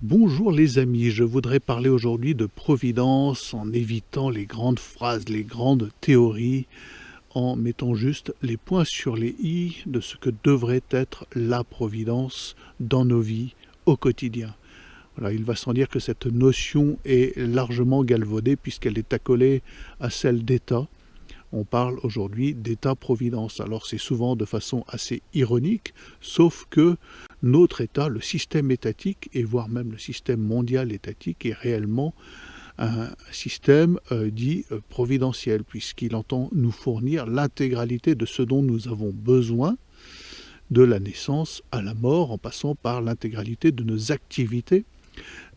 Bonjour les amis, je voudrais parler aujourd'hui de providence en évitant les grandes phrases, les grandes théories, en mettant juste les points sur les i de ce que devrait être la providence dans nos vies au quotidien. Voilà, il va sans dire que cette notion est largement galvaudée puisqu'elle est accolée à celle d'État. On parle aujourd'hui d'État-providence. Alors c'est souvent de façon assez ironique, sauf que notre État, le système étatique, et voire même le système mondial étatique, est réellement un système dit providentiel, puisqu'il entend nous fournir l'intégralité de ce dont nous avons besoin, de la naissance à la mort, en passant par l'intégralité de nos activités.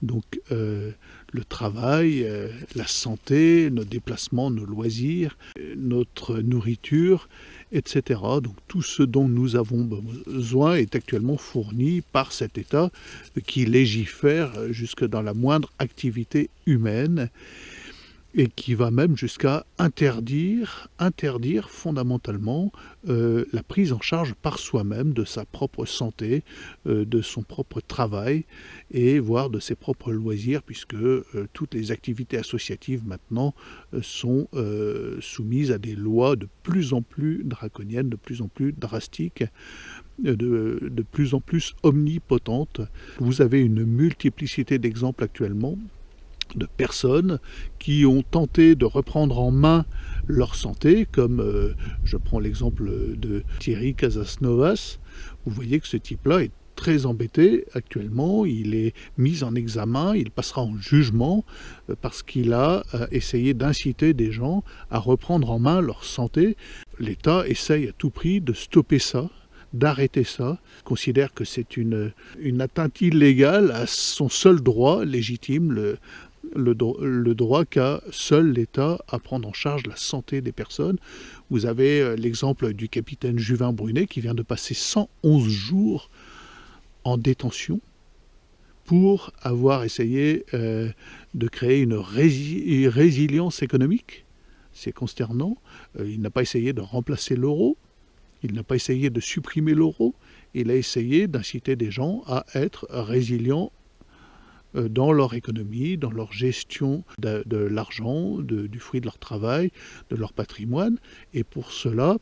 Donc le travail, la santé, nos déplacements, nos loisirs, notre nourriture, etc. Donc tout ce dont nous avons besoin est actuellement fourni par cet État qui légifère jusque dans la moindre activité humaine et qui va même jusqu'à interdire fondamentalement la prise en charge par soi-même de sa propre santé, de son propre travail et voire de ses propres loisirs, puisque toutes les activités associatives maintenant sont soumises à des lois de plus en plus draconiennes, de plus en plus drastiques, de plus en plus omnipotentes. Vous avez une multiplicité d'exemples actuellement de personnes qui ont tenté de reprendre en main leur santé, comme je prends l'exemple de Thierry Casasnovas. Vous voyez que ce type-là est très embêté actuellement, il est mis en examen, il passera en jugement parce qu'il a essayé d'inciter des gens à reprendre en main leur santé. L'État essaye à tout prix de stopper ça, d'arrêter ça, considère que c'est une atteinte illégale à son seul droit légitime, le droit qu'a seul l'État à prendre en charge la santé des personnes. Vous avez l'exemple du capitaine Juvin Brunet qui vient de passer 111 jours en détention pour avoir essayé de créer une résilience économique. C'est consternant. Il n'a pas essayé de remplacer l'euro, il n'a pas essayé de supprimer l'euro, il a essayé d'inciter des gens à être résilients dans leur économie, dans leur gestion de l'argent, du fruit de leur travail, de leur patrimoine. Et pour cela,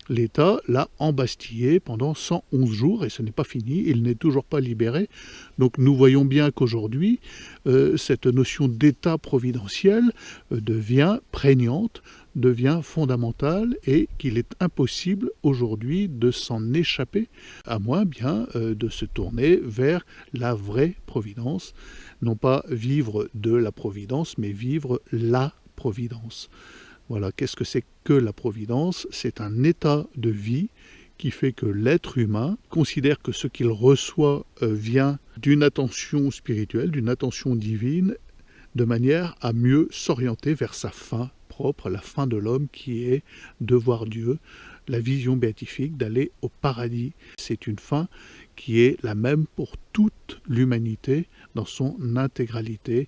l'État l'a embastillé pendant 111 jours, et ce n'est pas fini, il n'est toujours pas libéré. Donc nous voyons bien qu'aujourd'hui, cette notion d'État providentiel devient prégnante, devient fondamentale, et qu'il est impossible aujourd'hui de s'en échapper, à moins bien de se tourner vers la vraie providence. Non pas vivre de la providence, mais vivre la providence. Voilà, qu'est-ce que c'est que la providence? C'est un état de vie qui fait que l'être humain considère que ce qu'il reçoit vient d'une attention spirituelle, d'une attention divine, de manière à mieux s'orienter vers sa fin propre, la fin de l'homme qui est de voir Dieu, la vision béatifique, d'aller au paradis. C'est une fin qui est la même pour toute l'humanité dans son intégralité.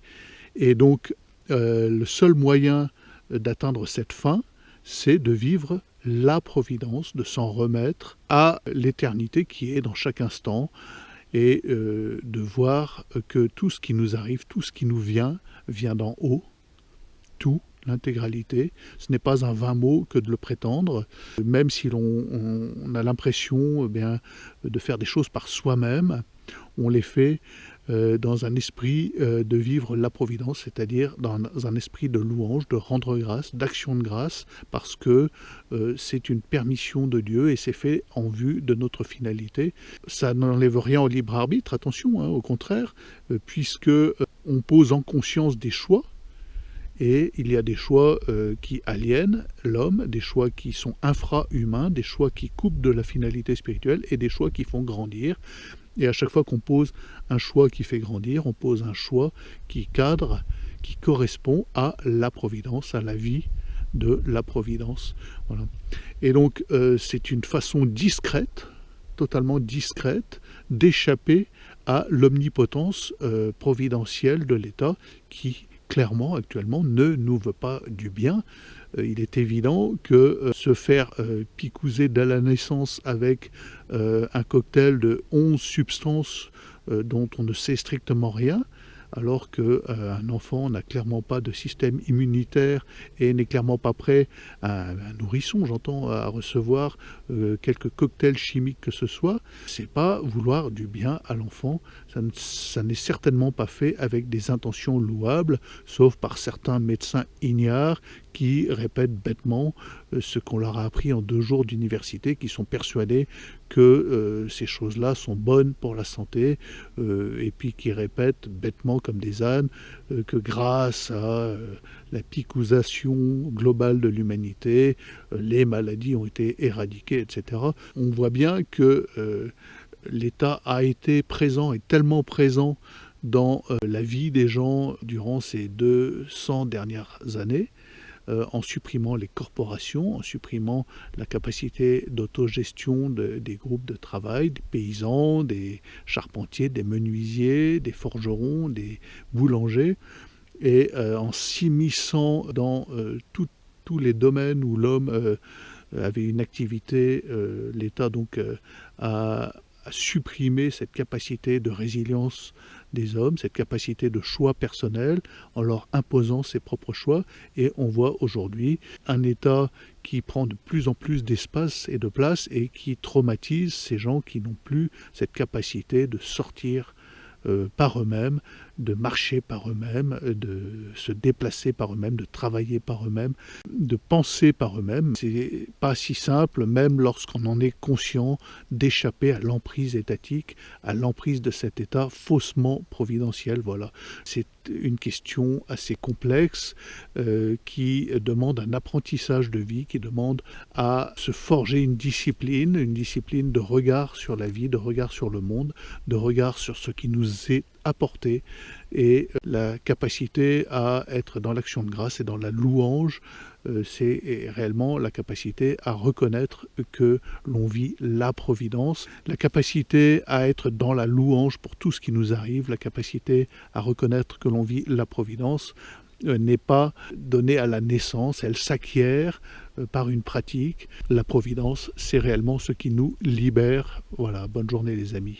Et donc, le seul moyen d'atteindre cette fin, c'est de vivre la providence, de s'en remettre à l'éternité qui est dans chaque instant, et de voir que tout ce qui nous arrive, tout ce qui nous vient d'en haut, tout, l'intégralité. Ce n'est pas un vain mot que de le prétendre, même si on a l'impression de faire des choses par soi-même, on les fait dans un esprit de vivre la providence, c'est-à-dire dans un esprit de louange, de rendre grâce, d'action de grâce, parce que c'est une permission de Dieu et c'est fait en vue de notre finalité. Ça n'enlève rien au libre arbitre, attention, au contraire, puisque on pose en conscience des choix. Et il y a des choix qui aliènent l'homme, des choix qui sont infra-humains, des choix qui coupent de la finalité spirituelle et des choix qui font grandir. Et à chaque fois qu'on pose un choix qui fait grandir, on pose un choix qui cadre, qui correspond à la providence, à la vie de la providence. Voilà. Et donc c'est une façon discrète, totalement discrète, d'échapper à l'omnipotence providentielle de l'État qui clairement, actuellement, ne nous veut pas du bien. Il est évident que se faire picouser dès la naissance avec un cocktail de 11 substances dont on ne sait strictement rien, alors qu'un enfant n'a clairement pas de système immunitaire et n'est clairement pas prêt, un nourrisson j'entends, à recevoir quelque cocktail chimique que ce soit. C'est pas vouloir du bien à l'enfant, ça n'est certainement pas fait avec des intentions louables, sauf par certains médecins ignares qui répètent bêtement ce qu'on leur a appris en 2 jours d'université, qui sont persuadés que ces choses-là sont bonnes pour la santé, et puis qui répètent bêtement comme des ânes que grâce à la picousation globale de l'humanité, les maladies ont été éradiquées, etc. On voit bien que l'État a été présent et tellement présent dans la vie des gens durant ces 200 dernières années, en supprimant les corporations, en supprimant la capacité d'autogestion des groupes de travail, des paysans, des charpentiers, des menuisiers, des forgerons, des boulangers, et en s'immisçant dans tous les domaines où l'homme avait une activité, l'État donc a supprimer cette capacité de résilience des hommes, cette capacité de choix personnel, en leur imposant ses propres choix. Et on voit aujourd'hui un État qui prend de plus en plus d'espace et de place et qui traumatise ces gens qui n'ont plus cette capacité de sortir par eux-mêmes, de marcher par eux-mêmes, de se déplacer par eux-mêmes, de travailler par eux-mêmes, de penser par eux-mêmes. C'est pas si simple, même lorsqu'on en est conscient, d'échapper à l'emprise étatique, à l'emprise de cet État faussement providentiel. Voilà. C'est une question assez complexe qui demande un apprentissage de vie, qui demande à se forger une discipline de regard sur la vie, de regard sur le monde, de regard sur ce qui nous est apporté, et la capacité à être dans l'action de grâce et dans la louange, c'est réellement la capacité à reconnaître que l'on vit la providence, la capacité à être dans la louange pour tout ce qui nous arrive, la capacité à reconnaître que l'on vit la providence n'est pas donnée à la naissance, elle s'acquiert par une pratique. La providence, c'est réellement ce qui nous libère. Voilà, bonne journée les amis.